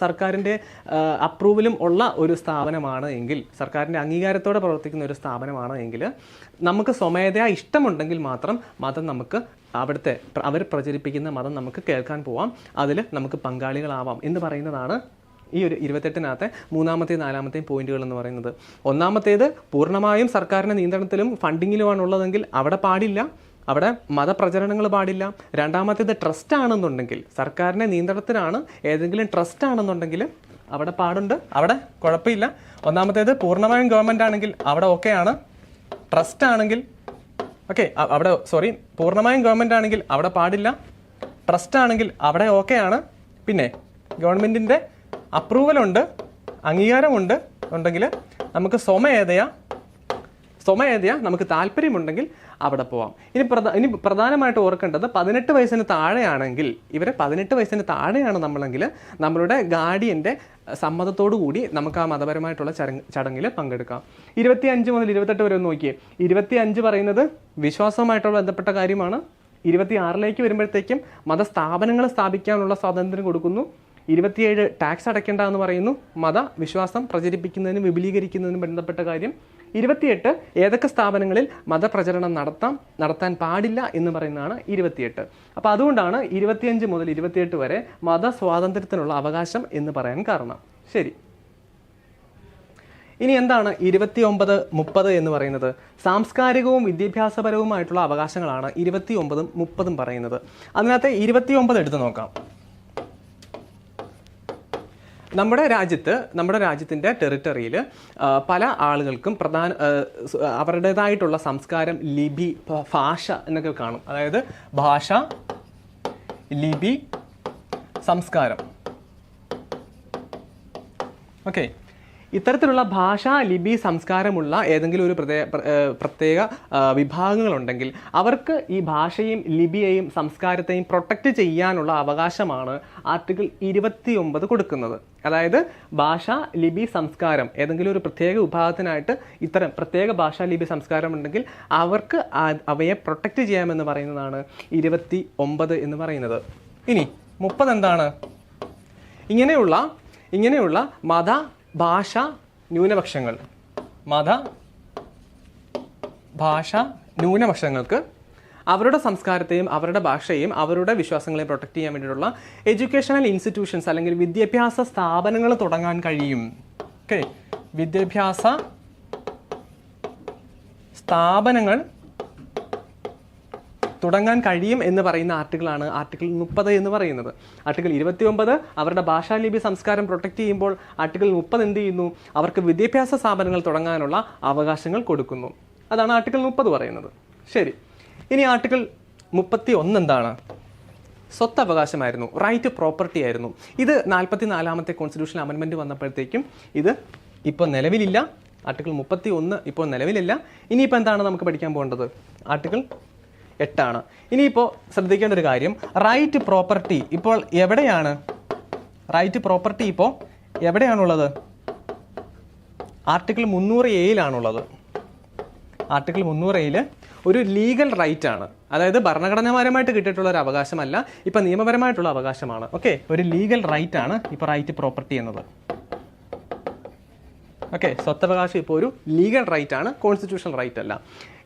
സർക്കാരിൻ്റെ അപ്രൂവലും ഉള്ള ഒരു സ്ഥാപനമാണ് എങ്കിൽ, സർക്കാരിൻ്റെ അംഗീകാരത്തോടെ പ്രവർത്തിക്കുന്ന ഒരു സ്ഥാപനമാണ് എങ്കിൽ, നമുക്ക് സ്വമേധയാ ഇഷ്ടമുണ്ടെങ്കിൽ മാത്രം മതം നമുക്ക് അവിടുത്തെ അവർ പ്രചരിപ്പിക്കുന്ന മതം നമുക്ക് കേൾക്കാൻ പോവാം, അതിൽ നമുക്ക് പങ്കാളികളാവാം എന്ന് പറയുന്നതാണ് ഈ ഒരു 28-നകത്തെ മൂന്നാമത്തെയും നാലാമത്തെയും പോയിന്റുകൾ എന്ന് പറയുന്നത്. ഒന്നാമത്തേത്, പൂർണ്ണമായും സർക്കാരിൻ്റെ നിയന്ത്രണത്തിലും ഫണ്ടിങ്ങിലുമാണ് ഉള്ളതെങ്കിൽ അവിടെ പാടില്ല, അവിടെ മതപ്രചരണങ്ങൾ പാടില്ല. രണ്ടാമത്തേത്, ട്രസ്റ്റ് ആണെന്നുണ്ടെങ്കിൽ, സർക്കാരിൻ്റെ നിയന്ത്രണത്തിലാണ് ഏതെങ്കിലും ട്രസ്റ്റ് ആണെന്നുണ്ടെങ്കിൽ അവിടെ പാടുണ്ട്, അവിടെ കുഴപ്പമില്ല. ഒന്നാമത്തേത്, പൂർണ്ണമായും ഗവൺമെൻറ് ആണെങ്കിൽ അവിടെ ഓക്കെയാണ്. ട്രസ്റ്റ് ആണെങ്കിൽ പൂർണ്ണമായും ഗവൺമെൻറ് ആണെങ്കിൽ അവിടെ പാടില്ല. ട്രസ്റ്റ് ആണെങ്കിൽ അവിടെ ഓക്കെയാണ്. പിന്നെ ഗവൺമെൻറ്റിൻ്റെ അപ്രൂവലുണ്ട്, അംഗീകാരമുണ്ട് ഉണ്ടെങ്കിൽ നമുക്ക് സ്വമേധയാ നമുക്ക് താല്പര്യമുണ്ടെങ്കിൽ അവിടെ പോവാം. ഇനി പ്രധാനമായിട്ട് ഓർക്കേണ്ടത്, 18 വയസ്സിന് താഴെയാണെങ്കിൽ, ഇവരെ 18 വയസ്സിന് താഴെയാണ് നമ്മളെങ്കിൽ നമ്മളുടെ ഗാർഡിയൻ്റെ സമ്മതത്തോടു കൂടി നമുക്ക് ആ മതപരമായിട്ടുള്ള ചടങ്ങിൽ പങ്കെടുക്കാം. 25 മുതൽ 28 വരെ ഒന്ന് നോക്കിയേ. 25 പറയുന്നത് വിശ്വാസവുമായിട്ടുള്ള ബന്ധപ്പെട്ട കാര്യമാണ്. 26 വരുമ്പോഴത്തേക്കും മതസ്ഥാപനങ്ങൾ സ്ഥാപിക്കാനുള്ള സ്വാതന്ത്ര്യം കൊടുക്കുന്നു. 27 ടാക്സ് അടയ്ക്കേണ്ട എന്ന് പറയുന്നു, മതവിശ്വാസം പ്രചരിപ്പിക്കുന്നതിനും വിപുലീകരിക്കുന്നതിനും ബന്ധപ്പെട്ട കാര്യം. 28 ഏതൊക്കെ സ്ഥാപനങ്ങളിൽ മതപ്രചരണം നടത്താൻ പാടില്ല എന്ന് പറയുന്നതാണ് 28. അപ്പോൾ അതുകൊണ്ടാണ് 25 മുതൽ 28 വരെ മതസ്വാതന്ത്ര്യത്തിനുള്ള അവകാശം എന്ന് പറയാൻ കാരണം. ശരി, ഇനി എന്താണ് 29, 30 എന്ന് പറയുന്നത്? സാംസ്കാരികവും വിദ്യാഭ്യാസപരവുമായിട്ടുള്ള അവകാശങ്ങളാണ് 29, 30 പറയുന്നത്. അതിനകത്ത് 29 എടുത്ത് നോക്കാം. നമ്മുടെ രാജ്യത്തിൻ്റെ ടെറിട്ടറിയിൽ പല ആളുകൾക്കും അവരുടേതായിട്ടുള്ള സംസ്കാരം, ലിപി, ഭാഷ എന്നൊക്കെ കാണും. അതായത് ഭാഷ, ലിപി, സംസ്കാരം. ഓക്കെ, ഇത്തരത്തിലുള്ള ഭാഷ, ലിപി, സംസ്കാരമുള്ള ഏതെങ്കിലും ഒരു പ്രത്യേക വിഭാഗങ്ങളുണ്ടെങ്കിൽ അവർക്ക് ഈ ഭാഷയും ലിപിയെയും സംസ്കാരത്തെയും പ്രൊട്ടക്റ്റ് ചെയ്യാനുള്ള അവകാശമാണ് ആർട്ടിക്കിൾ 29 കൊടുക്കുന്നത്. അതായത് ഭാഷ, ലിപി, സംസ്കാരം ഏതെങ്കിലും ഒരു പ്രത്യേക വിഭാഗത്തിനായിട്ട് ഇത്തരം പ്രത്യേക ഭാഷ, ലിപി, സംസ്കാരം ഉണ്ടെങ്കിൽ അവർക്ക് അവയെ പ്രൊട്ടക്റ്റ് ചെയ്യാമെന്ന് പറയുന്നതാണ് 29 എന്ന് പറയുന്നത്. ഇനി 30 എന്താണ്? ഇങ്ങനെയുള്ള മത, ഭാഷ, ന്യൂനപക്ഷങ്ങൾ, ന്യൂനപക്ഷങ്ങൾക്ക് അവരുടെ സംസ്കാരത്തെയും അവരുടെ ഭാഷയെയും അവരുടെ വിശ്വാസങ്ങളെയും പ്രൊട്ടക്റ്റ് ചെയ്യാൻ വേണ്ടിയിട്ടുള്ള എഡ്യൂക്കേഷണൽ ഇൻസ്റ്റിറ്റ്യൂഷൻസ് അല്ലെങ്കിൽ വിദ്യാഭ്യാസ സ്ഥാപനങ്ങൾ തുടങ്ങാൻ കഴിയും. ഓക്കെ, വിദ്യാഭ്യാസ സ്ഥാപനങ്ങൾ തുടങ്ങാൻ കഴിയും എന്ന് പറയുന്ന ആർട്ടിക്കിളാണ് ആർട്ടിക്കിൾ 30 എന്ന് പറയുന്നത്. ആർട്ടിക്കിൾ 29 അവരുടെ ഭാഷാ, ലിപി, സംസ്കാരം പ്രൊട്ടക്റ്റ് ചെയ്യുമ്പോൾ ആർട്ടിക്കിൾ 30 എന്ത് ചെയ്യുന്നു? അവർക്ക് വിദ്യാഭ്യാസ സ്ഥാപനങ്ങൾ തുടങ്ങാനുള്ള അവകാശങ്ങൾ കൊടുക്കുന്നു. അതാണ് ആർട്ടിക്കിൾ 30 പറയുന്നത്. ശരി, ഇനി ആർട്ടിക്കിൾ 31 എന്താണ്? സ്വത്തവകാശമായിരുന്നു, റൈറ്റ് ടു പ്രോപ്പർട്ടി ആയിരുന്നു. ഇത് 44ാമത്തെ കോൺസ്റ്റിറ്റ്യൂഷണൽ അമെൻമെൻറ്റ് വന്നപ്പോഴത്തേക്കും ഇത് ഇപ്പോൾ നിലവിലില്ല. ആർട്ടിക്കിൾ 31 ഇപ്പോൾ നിലവിലില്ല. ഇനിയിപ്പോൾ എന്താണ് നമുക്ക് പഠിക്കാൻ പോകേണ്ടത്? ആർട്ടിക്കിൾ 8 ഇനിയിപ്പോൾ ശ്രദ്ധിക്കേണ്ട ഒരു കാര്യം, റൈറ്റ് പ്രോപ്പർട്ടി ഇപ്പോൾ എവിടെയാണ്? റൈറ്റ് പ്രോപ്പർട്ടി ഇപ്പോൾ എവിടെയാണുള്ളത്? ആർട്ടിക്കിൾ 300A ആർട്ടിക്കിൾ 300A ഒരു ലീഗൽ റൈറ്റ് ആണ്. അതായത് ഭരണഘടനാപരമായിട്ട് കിട്ടിയിട്ടുള്ള ഒരു അവകാശമല്ല, ഇപ്പം നിയമപരമായിട്ടുള്ള അവകാശമാണ്. ഓക്കെ, ഒരു ലീഗൽ റൈറ്റ് ആണ് ഇപ്പോൾ റൈറ്റ് പ്രോപ്പർട്ടി എന്നത്. ഓക്കെ, സ്വത്തവകാശം ഇപ്പോൾ ഒരു ലീഗൽ റൈറ്റ് ആണ്, കോൺസ്റ്റിറ്റ്യൂഷണൽ റൈറ്റ് അല്ല.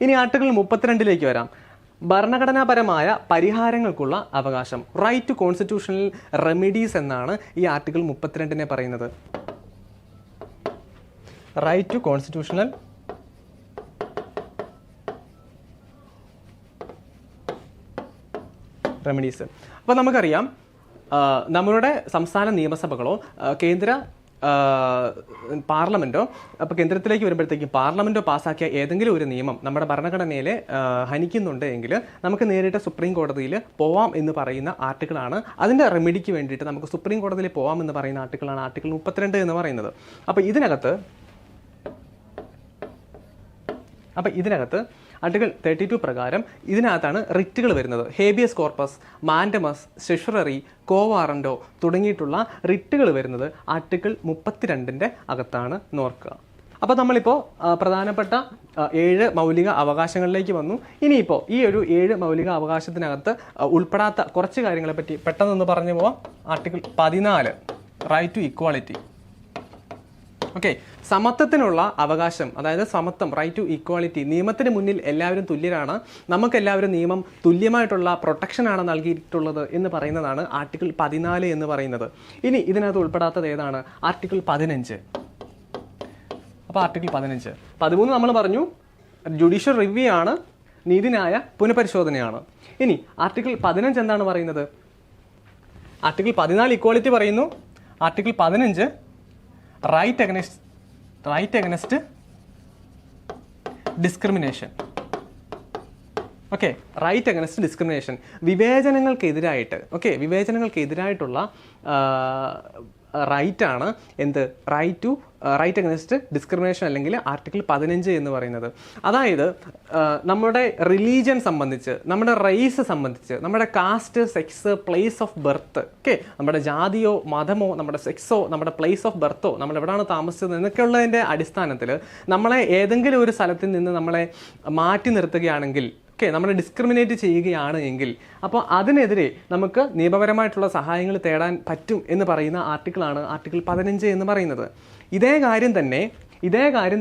ഇനി ആർട്ടിക്കിൾ 32 വരാം. ഭരണഘടനാപരമായ പരിഹാരങ്ങൾക്കുള്ള അവകാശം, റൈറ്റ് ടു കോൺസ്റ്റിറ്റ്യൂഷണൽ റെമിഡീസ് എന്നാണ് ഈ ആർട്ടിക്കിൾ 32 പറയുന്നത്. Right to constitutional remedies. അപ്പോൾ നമുക്കറിയാം നമ്മളുടെ സംസ്ഥാന നിയമസഭകളോ കേന്ദ്ര പാർലമെൻറ്റോ, അപ്പോൾ കേന്ദ്രത്തിലേക്ക് വരുമ്പോഴത്തേക്കും പാർലമെൻറ്റോ പാസ്സാക്കിയ ഏതെങ്കിലും ഒരു നിയമം നമ്മുടെ ഭരണഘടനയിൽ ഹനിക്കുന്നുണ്ട് എങ്കിൽ നമുക്ക് നേരിട്ട് സുപ്രീം കോടതിയിൽ പോവാം എന്ന് പറയുന്ന ആർട്ടിക്കിളാണ്. അതിൻ്റെ റെമഡിക്ക് വേണ്ടിയിട്ട് നമുക്ക് സുപ്രീം കോടതിയിൽ പോവാം എന്ന് പറയുന്ന ആർട്ടിക്കിളാണ് ആർട്ടിക്കിൾ 32 എന്ന് പറയുന്നത്. അപ്പോൾ ഇതിനകത്ത് ആർട്ടിക്കിൾ 32 പ്രകാരം ഇതിനകത്താണ് റിറ്റുകൾ വരുന്നത്. ഹേബിയസ് കോർപ്പസ്, മാൻഡമസ്, സെഷററി, കോവാറൻഡോ തുടങ്ങിയിട്ടുള്ള റിറ്റുകൾ വരുന്നത് ആർട്ടിക്കിൾ 32ൻ്റെ അകത്താണ് നോർക്കുക. അപ്പോൾ നമ്മളിപ്പോൾ പ്രധാനപ്പെട്ട 7 മൗലിക അവകാശങ്ങളിലേക്ക് വന്നു. ഇനിയിപ്പോൾ ഈ ഒരു 7 മൗലിക അവകാശത്തിനകത്ത് ഉൾപ്പെടാത്ത കുറച്ച് കാര്യങ്ങളെ പറ്റി പെട്ടെന്നൊന്ന് പറഞ്ഞു പോവാം. Article 14 right to equality. Okay, സമത്വത്തിനുള്ള അവകാശം, അതായത് സമത്വം, റൈറ്റ് ടു ഈക്വാളിറ്റി. നിയമത്തിന് മുന്നിൽ എല്ലാവരും തുല്യരാണ്, നമുക്കെല്ലാവരും നിയമം തുല്യമായിട്ടുള്ള പ്രൊട്ടക്ഷനാണ് നൽകിയിട്ടുള്ളത് എന്ന് പറയുന്നതാണ് ആർട്ടിക്കിൾ 14 എന്ന് പറയുന്നത്. ഇനി ഇതിനകത്ത് ഉൾപ്പെടാത്തത് ഏതാണ്? ആർട്ടിക്കിൾ 15. അപ്പോൾ ആർട്ടിക്കിൾ 15, 13 നമ്മൾ പറഞ്ഞു ജുഡീഷ്യൽ റിവ്യൂ ആണ്, നീതിന്യായ പുനഃപരിശോധനയാണ്. ഇനി ആർട്ടിക്കിൾ 15 എന്താണ് പറയുന്നത്? ആർട്ടിക്കിൾ 14 ഇക്വാളിറ്റി പറയുന്നു. Article 15 right against discrimination. Okay, right against discrimination, വിവേചനങ്ങൾക്കെതിരായിട്ടുള്ള റൈറ്റാണ് എന്ത്? റൈറ്റ് അഗനസ്റ്റ് ഡിസ്ക്രിമിനേഷൻ അല്ലെങ്കിൽ ആർട്ടിക്കിൾ 15 എന്ന് പറയുന്നത്. അതായത് നമ്മുടെ റിലീജിയൻ സംബന്ധിച്ച്, നമ്മുടെ റേസ് സംബന്ധിച്ച്, നമ്മുടെ caste, sex, place of birth, okay, നമ്മുടെ ജാതിയോ മതമോ നമ്മുടെ സെക്സോ നമ്മുടെ പ്ലേസ് ഓഫ് ബർത്തോ നമ്മൾ എവിടെയാണ് താമസിച്ചത് എന്നൊക്കെയുള്ളതിൻ്റെ അടിസ്ഥാനത്തിൽ നമ്മളെ ഏതെങ്കിലും ഒരു സ്ഥലത്തിൽ നിന്ന് നമ്മളെ മാറ്റി നിർത്തുകയാണെങ്കിൽ, ഓക്കെ, നമ്മൾ ഡിസ്ക്രിമിനേറ്റ് ചെയ്യുകയാണ് എങ്കിൽ, അപ്പോൾ അതിനെതിരെ നമുക്ക് നിയമപരമായിട്ടുള്ള സഹായങ്ങൾ തേടാൻ പറ്റും എന്ന് പറയുന്ന ആർട്ടിക്കിളാണ് ആർട്ടിക്കിൾ 15 എന്ന് പറയുന്നത്. ഇതേ കാര്യം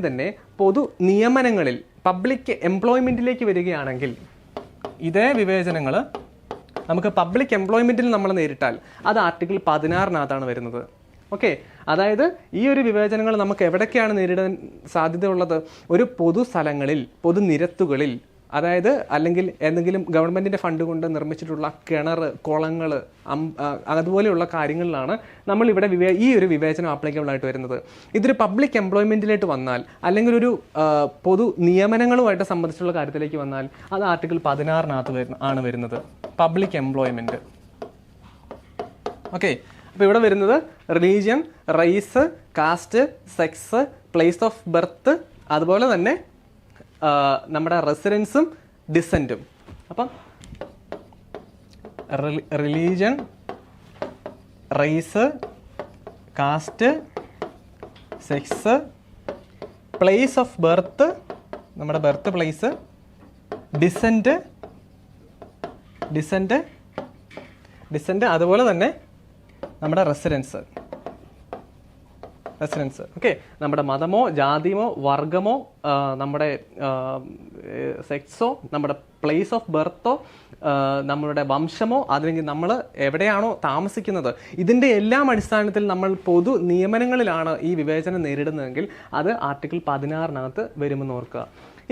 തന്നെ പൊതു നിയമനങ്ങളിൽ പബ്ലിക് എംപ്ലോയ്മെൻറ്റിലേക്ക് വരികയാണെങ്കിൽ ഇതേ വിവേചനങ്ങൾ നമുക്ക് പബ്ലിക് എംപ്ലോയ്മെൻറ്റിൽ നമ്മൾ നേരിട്ടാൽ അത് ആർട്ടിക്കിൾ 16 വരുന്നത്. ഓക്കെ, അതായത് ഈ ഒരു വിവേചനങ്ങൾ നമുക്ക് എവിടേക്കാണ് നേരിടാൻ സാധ്യതയുള്ളത്? ഒരു പൊതു സ്ഥലങ്ങളിൽ, പൊതുനിരത്തുകളിൽ, അതായത് അല്ലെങ്കിൽ എന്തെങ്കിലും ഗവൺമെൻറ്റിൻ്റെ ഫണ്ട് കൊണ്ട് നിർമ്മിച്ചിട്ടുള്ള കിണർ, കുളങ്ങൾ, അതുപോലെയുള്ള കാര്യങ്ങളിലാണ് നമ്മളിവിടെ ഈ ഒരു വിവേചനം ആപ്ലിക്കബിൾ ആയിട്ട് വരുന്നത്. ഇതൊരു പബ്ലിക് എംപ്ലോയ്മെൻറ്റിലേക്ക് വന്നാൽ, അല്ലെങ്കിൽ ഒരു പൊതു നിയമനങ്ങളുമായിട്ട് സംബന്ധിച്ചുള്ള കാര്യത്തിലേക്ക് വന്നാൽ അത് ആർട്ടിക്കിൾ 16 ആണ് വരുന്നത്, പബ്ലിക് എംപ്ലോയ്മെൻറ്റ്. ഓക്കെ, അപ്പോൾ ഇവിടെ വരുന്നത് religion, race, caste, sex, place of birth, അതുപോലെ തന്നെ നമ്മുടെ റെസിഡൻസും ഡിസെൻറ്റും. അപ്പം religion, race, caste, sex, place of birth, നമ്മുടെ ബർത്ത് പ്ലേസ്, ഡിസെൻറ്റ്, അതുപോലെ തന്നെ നമ്മുടെ റെസിഡൻസ്. ഓക്കെ, നമ്മുടെ മതമോ ജാതിയോ വർഗമോ നമ്മുടെ സെക്സോ നമ്മുടെ പ്ലേസ് ഓഫ് ബർത്തോ നമ്മളുടെ വംശമോ അല്ലെങ്കിൽ നമ്മൾ എവിടെയാണോ താമസിക്കുന്നത്, ഇതിൻ്റെ എല്ലാം അടിസ്ഥാനത്തിൽ നമ്മൾ പൊതു നിയമനങ്ങളിലാണ് ഈ വിവേചനം നേരിടുന്നതെങ്കിൽ അത് ആർട്ടിക്കിൾ 16 വരുമെന്ന് ഓർക്കുക.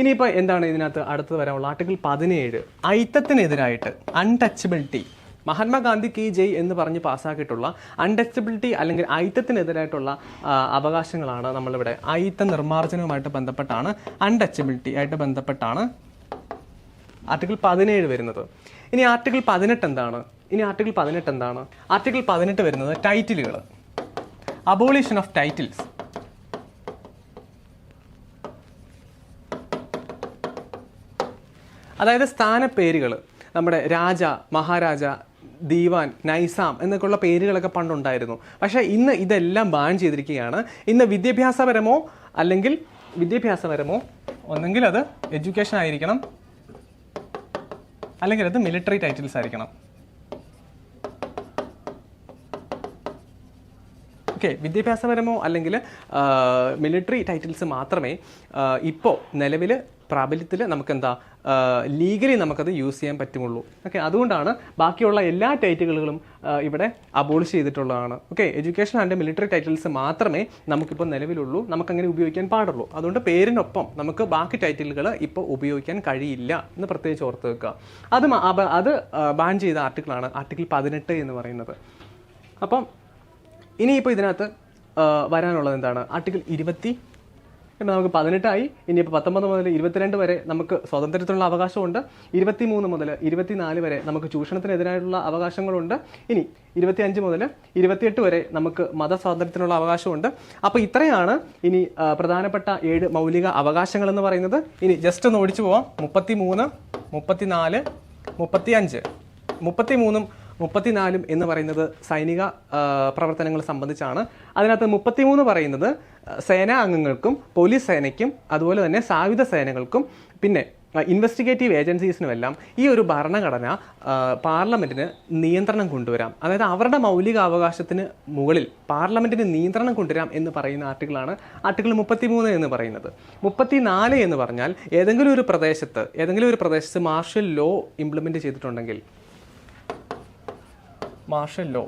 ഇനിയിപ്പോൾ എന്താണ് ഇതിനകത്ത് അടുത്ത് വരാനുള്ള? ആർട്ടിക്കിൾ 17 ഐത്തത്തിനെതിരായിട്ട് അൺടച്ചബിലിറ്റി. മഹാത്മാഗാന്ധി കി ജയ് എന്ന് പറഞ്ഞ് പാസ്സാക്കിയിട്ടുള്ള അൺടച്ചബിലിറ്റി അല്ലെങ്കിൽ ഐത്തത്തിനെതിരായിട്ടുള്ള അവകാശങ്ങളാണ് നമ്മളിവിടെ. ഐത്ത നിർമ്മാർജ്ജനവുമായിട്ട് ബന്ധപ്പെട്ടാണ്, അൺടച്ചബിലിറ്റി ആയിട്ട് ബന്ധപ്പെട്ടാണ് ആർട്ടിക്കിൾ 17 വരുന്നത്. ഇനി ആർട്ടിക്കിൾ 18 എന്താണ്? ആർട്ടിക്കിൾ 18 വരുന്നത് ടൈറ്റിലുകൾ, അബോളിഷൻ ഓഫ് ടൈറ്റിൽസ്. അതായത് സ്ഥാനപ്പേരുകൾ, നമ്മുടെ രാജ, മഹാരാജ, ദീവാൻ, നൈസാം എന്നൊക്കെയുള്ള പേരുകളൊക്കെ പണ്ടുണ്ടായിരുന്നു. പക്ഷേ ഇന്ന് ഇതെല്ലാം ബാൻ ചെയ്തിരിക്കുകയാണ്. ഇന്ന് വിദ്യാഭ്യാസപരമോ ഒന്നെങ്കിൽ അത് എഡ്യൂക്കേഷൻ ആയിരിക്കണം, അല്ലെങ്കിൽ അത് മിലിറ്ററി ടൈറ്റിൽസ് ആയിരിക്കണം. ഓക്കെ, വിദ്യാഭ്യാസപരമോ അല്ലെങ്കിൽ മിലിറ്ററി ടൈറ്റിൽസ് മാത്രമേ ഇപ്പോൾ നിലവിൽ പ്രാബല്യത്തിൽ നമുക്ക് എന്താ ലീഗലി നമുക്കത് യൂസ് ചെയ്യാൻ പറ്റുള്ളൂ. ഓക്കെ, അതുകൊണ്ടാണ് ബാക്കിയുള്ള എല്ലാ ടൈറ്റിലുകളും ഇവിടെ അബോളിഷ് ചെയ്തിട്ടുള്ളതാണ്. Okay, education and military titles മാത്രമേ നമുക്കിപ്പോൾ നിലവിലുള്ളൂ, നമുക്കങ്ങനെ ഉപയോഗിക്കാൻ പാടുള്ളൂ. അതുകൊണ്ട് പേരിനൊപ്പം നമുക്ക് ബാക്കി ടൈറ്റിലുകൾ ഇപ്പോൾ ഉപയോഗിക്കാൻ കഴിയില്ല എന്ന് പ്രത്യേകിച്ച് ഓർത്ത് വെക്കുക. അത് ബാൻ ചെയ്ത ആർട്ടിക്കിളാണ് ആർട്ടിക്കിൾ 18 എന്ന് പറയുന്നത്. അപ്പം ഇനിയിപ്പോൾ ഇതിനകത്ത് വരാനുള്ളത് എന്താണ്? ആർട്ടിക്കിൾ 20 നമുക്ക് 18 ഇനിയിപ്പോൾ 19 മുതൽ 22 വരെ നമുക്ക് സ്വാതന്ത്ര്യത്തിനുള്ള അവകാശമുണ്ട്. 23 മുതൽ 24 വരെ നമുക്ക് ചൂഷണത്തിനെതിരായിട്ടുള്ള അവകാശങ്ങളുണ്ട്. ഇനി 25 മുതൽ 28 വരെ നമുക്ക് മതസ്വാതന്ത്ര്യത്തിനുള്ള അവകാശമുണ്ട്. അപ്പോൾ ഇത്രയാണ് ഇനി പ്രധാനപ്പെട്ട 7 മൗലിക അവകാശങ്ങൾ എന്ന് പറയുന്നത്. ഇനി ജസ്റ്റ് ഒന്ന് ഓടിച്ചു പോവാം. 33, 34, 35. 33 34 എന്ന് പറയുന്നത് സൈനിക പ്രവർത്തനങ്ങൾ സംബന്ധിച്ചാണ്. അതിനകത്ത് 33 പറയുന്നത് സേനാ അംഗങ്ങൾക്കും പോലീസ് സേനയ്ക്കും അതുപോലെ തന്നെ സായുധ സേനകൾക്കും പിന്നെ ഇൻവെസ്റ്റിഗേറ്റീവ് ഏജൻസീസിനുമെല്ലാം ഈ ഒരു ഭരണഘടന പാർലമെന്റിന് നിയന്ത്രണം കൊണ്ടുവരാം. അതായത് അവരുടെ മൗലിക അവകാശത്തിന് മുകളിൽ പാർലമെന്റിന് നിയന്ത്രണം കൊണ്ടുവരാം എന്ന് പറയുന്ന ആർട്ടിക്കിളാണ് ആർട്ടിക്കിൾ 33 എന്ന് പറയുന്നത്. 34 എന്ന് പറഞ്ഞാൽ ഏതെങ്കിലും ഒരു പ്രദേശത്ത് മാർഷ്യൽ ലോ ഇംപ്ലിമെന്റ് ചെയ്തിട്ടുണ്ടെങ്കിൽ, മാർഷ്യൽ ലോ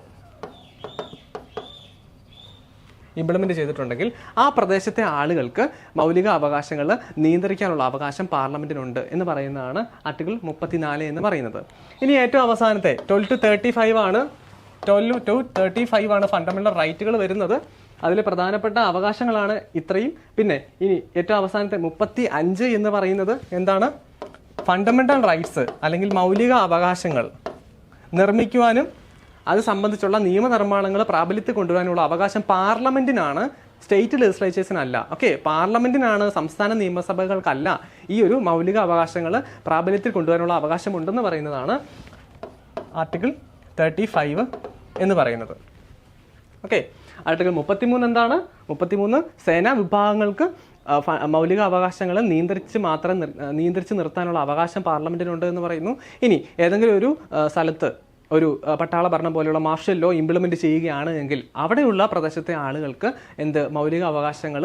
ഇംപ്ലിമെന്റ് ചെയ്തിട്ടുണ്ടെങ്കിൽ ആ പ്രദേശത്തെ ആളുകൾക്ക് മൗലിക അവകാശങ്ങൾ നിയന്ത്രിക്കാനുള്ള അവകാശം പാർലമെന്റിനുണ്ട് എന്ന് പറയുന്നതാണ് ആർട്ടിക്കിൾ 34 എന്ന് പറയുന്നത്. ഇനി ഏറ്റവും അവസാനത്തെ 12 to 35 ആണ് ഫണ്ടമെന്റൽ റൈറ്റുകൾ വരുന്നത്. അതിൽ പ്രധാനപ്പെട്ട അവകാശങ്ങളാണ് ഇത്രയും. പിന്നെ ഇനി ഏറ്റവും അവസാനത്തെ 35 എന്ന് പറയുന്നത് എന്താണ്? ഫണ്ടമെന്റൽ റൈറ്റ്സ് അല്ലെങ്കിൽ മൗലിക അവകാശങ്ങൾ നിർമ്മിക്കുവാനും അത് സംബന്ധിച്ചുള്ള നിയമനിർമ്മാണങ്ങൾ പ്രാബല്യത്തിൽ കൊണ്ടുവരാനുള്ള അവകാശം പാർലമെന്റിനാണ്, സ്റ്റേറ്റ് ലെജിസ്ലേച്ചേഴ്സിനല്ല. ഓക്കെ, പാർലമെന്റിനാണ്, സംസ്ഥാന നിയമസഭകൾക്കല്ല ഈ ഒരു മൗലിക അവകാശങ്ങൾ പ്രാബല്യത്തിൽ കൊണ്ടുവരാനുള്ള അവകാശമുണ്ടെന്ന് പറയുന്നതാണ് ആർട്ടിക്കിൾ 35 എന്ന് പറയുന്നത്. ഓക്കെ, ആർട്ടിക്കിൾ 33 എന്താണ്? 33 സേനാ വിഭാഗങ്ങൾക്ക് മൗലിക അവകാശങ്ങൾ നിയന്ത്രിച്ച് നിർത്താനുള്ള അവകാശം പാർലമെന്റിനുണ്ട് എന്ന് പറയുന്നു. ഇനി ഏതെങ്കിലും ഒരു സ്ഥലത്ത് ഒരു പട്ടാള ഭരണം പോലെയുള്ള മാർഷ്യൽ ലോ ഇംപ്ലിമെന്റ് ചെയ്യുകയാണ് എങ്കിൽ അവിടെയുള്ള പ്രദേശത്തെ ആളുകൾക്ക് മൗലിക അവകാശങ്ങൾ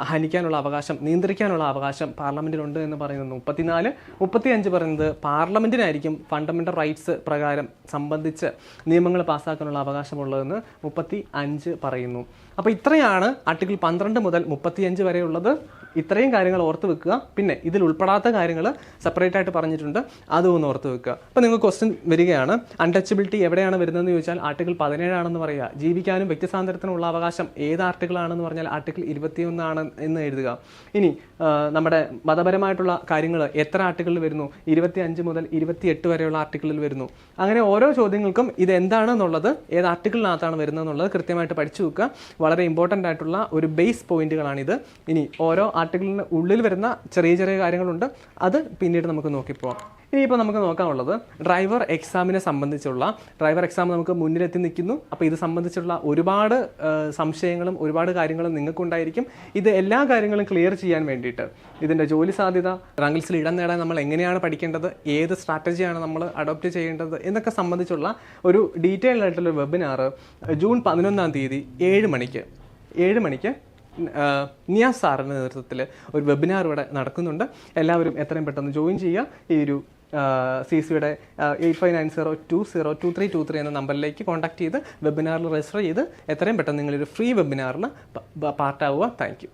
ഹനിക്കാനുള്ള അവകാശം, നിയന്ത്രിക്കാനുള്ള അവകാശം പാർലമെന്റിനുണ്ട് എന്ന് പറയുന്നത് 34. 35 പറയുന്നത് പാർലമെന്റിനായിരിക്കും ഫണ്ടമെന്റൽ റൈറ്റ്സ് പ്രകാരം സംബന്ധിച്ച് നിയമങ്ങൾ പാസ്സാക്കാനുള്ള അവകാശമുള്ളതെന്ന് 35 പറയുന്നു. അപ്പോൾ ഇത്രയാണ് ആർട്ടിക്കിൾ 12 മുതൽ 35 വരെയുള്ളത്. ഇത്രയും കാര്യങ്ങൾ ഓർത്ത് വെക്കുക. പിന്നെ ഇതിൽ ഉൾപ്പെടാത്ത കാര്യങ്ങൾ സെപ്പറേറ്റ് ആയിട്ട് പറഞ്ഞിട്ടുണ്ട്, അതും ഒന്ന് ഓർത്ത് വെക്കുക. അപ്പോൾ നിങ്ങൾക്ക് ക്വസ്റ്റ്യൻ വരികയാണ്, അൺടച്ചബിലിറ്റി എവിടെയാണ് വരുന്നതെന്ന് ചോദിച്ചാൽ ആർട്ടിക്കിൾ 17 ആണെന്ന് പറയുക. ജീവിക്കാനും വ്യക്തി സ്വാതന്ത്ര്യത്തിനുള്ള അവകാശം ഏത് ആർട്ടിക്കിളാണെന്ന് പറഞ്ഞാൽ ആർട്ടിക്കിൾ 21 ആണ് എന്ന് എഴുതുക. ഇനി നമ്മുടെ മതപരമായിട്ടുള്ള കാര്യങ്ങൾ എത്ര ആർട്ടിക്കിളിൽ വരുന്നു? 25 മുതൽ 28 വരെയുള്ള ആർട്ടിക്കിളിൽ വരുന്നു. അങ്ങനെ ഓരോ ചോദ്യങ്ങൾക്കും ഇത് എന്താണെന്നുള്ളത്, ഏത് ആർട്ടിക്കിളിനകത്താണ് വരുന്നതെന്നുള്ളത് കൃത്യമായിട്ട് പഠിച്ചു വെക്കുക. വളരെ ഇമ്പോർട്ടൻ്റ് ആയിട്ടുള്ള ഒരു ബേസ് പോയിന്റുകളാണിത്. ഇനി ഓരോ ആർട്ടിക്കിളിന് ഉള്ളിൽ വരുന്ന ചെറിയ ചെറിയ കാര്യങ്ങളുണ്ട്, അത് പിന്നീട് നമുക്ക് നോക്കിപ്പോവാം. ഇനിയിപ്പോൾ നമുക്ക് നോക്കാനുള്ളത് ഡ്രൈവർ എക്സാമിനെ സംബന്ധിച്ചുള്ള, ഡ്രൈവർ എക്സാം നമുക്ക് മുന്നിലെത്തി നിൽക്കുന്നു. അപ്പോൾ ഇത് സംബന്ധിച്ചുള്ള ഒരുപാട് സംശയങ്ങളും ഒരുപാട് കാര്യങ്ങളും നിങ്ങൾക്കുണ്ടായിരിക്കും. ഇത് എല്ലാ കാര്യങ്ങളും ക്ലിയർ ചെയ്യാൻ വേണ്ടിയിട്ട്, ഇതിൻ്റെ ജോലി സാധ്യത, റാങ്ക് ലിസ്റ്റിൽ ഇടം നേടാൻ നമ്മൾ എങ്ങനെയാണ് പഠിക്കേണ്ടത്, ഏത് സ്ട്രാറ്റജിയാണ് നമ്മൾ അഡോപ്റ്റ് ചെയ്യേണ്ടത് എന്നൊക്കെ സംബന്ധിച്ചുള്ള ഒരു ഡീറ്റെയിൽഡ് ആയിട്ടുള്ള വെബിനാർ ജൂൺ 11-ാം തീയതി 7 മണിക്ക് നിയാസ് സാറിൻ്റെ നേതൃത്വത്തിൽ ഒരു വെബിനാർ ഇവിടെ നടക്കുന്നുണ്ട്. എല്ലാവരും എത്രയും പെട്ടെന്ന് ജോയിൻ ചെയ്യുക. ഈ ഒരു CC-യുടെ 8590202323 എന്ന നമ്പറിലേക്ക് കോൺടാക്ട് ചെയ്ത് വെബിനാറിൽ രജിസ്റ്റർ ചെയ്ത് എത്രയും പെട്ടെന്ന് നിങ്ങളൊരു ഫ്രീ വെബിനാറിന് പാർട്ടാവുക. Thank U.